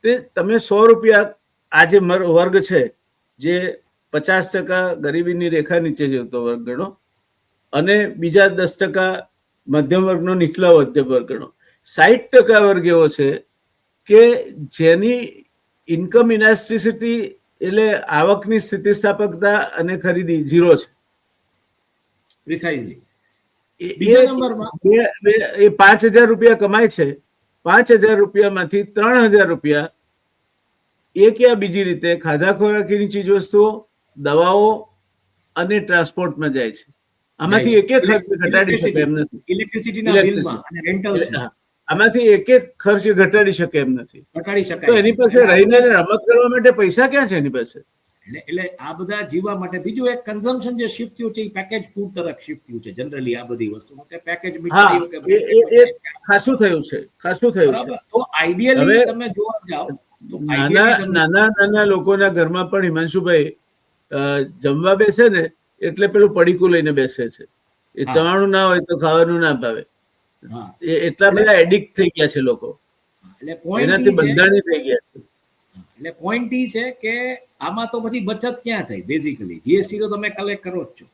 તે તમે 100 રૂપિયા આ જે વર્ગ છે જે 50% ગરીબીની રેખા નીચે જતો વર્ગ ગણો અને બીજા 10% મધ્યમ વર્ગનો નીચલા મધ્યમ વર્ગ ગણો, 60% વર્ગ એવો છે કે જેની ઇન્કમ ઇલાસ્ટિસિટી એટલે આવકની સ્થિતિસ્થાપકતા અને ખરીદી 0 છે. પ્રિસાઇઝલી એ બીજા નંબરમાં 5,000 રૂપિયા કમાય છે, 5,000 રૂપિયામાંથી 3,000 રૂપિયા એક યા બીજી રીતે ખાધા ખોરાકીની ચીજ વસ્તુઓ, દવાઓ અને ટ્રાન્સપોર્ટમાં જાય છે. આમાંથી એક ખર્ચ ઘટાડી શકે એમ નથી. ઇલેક્ટ્રિસિટીના બિલમાં અને રેન્ટલ્સમાં આમાંથી એક ખર્ચ ઘટાડી શકે એમ નથી. ઘટાડી તો શકાય. એની પાસે રહીને રમત કરવા માટે પૈસા ક્યાં છે એની પાસે? એટલે આ બધા જીવવા માટે બીજું એક કન્ઝમ્પશન જે શિફ્ટ થયું છે એ પેકેજ ફૂડ તરફ શિફ્ટ થયું છે. જનરલી આ બધી વસ્તુઓ કે પેકેજ મીઠાઈઓ કે એ ખાસું થયું છે, ખાસું થયું છે. તો આઈડિયલી તમે જોવા જાઓ તો નાના લોકોના ઘરમાં પણ હિમાંશુભાઈ જમવા બેસે ને એટલે પેલું પડીકું લઈને બેસે છે. એ ચવાણું ના હોય તો ખાવાનું ના ભાવે. એટલા બધા એડિક્ટ થઈ ગયા છે લોકો, એનાથી બંધાણી થઈ ગયા છે. એટલે પોઈન્ટ એ છે કે આમાં તો પછી બચત ક્યાં થઈ? બેઝિકલી જીએસટી તો તમે કલેક્ટ કરો જ છો,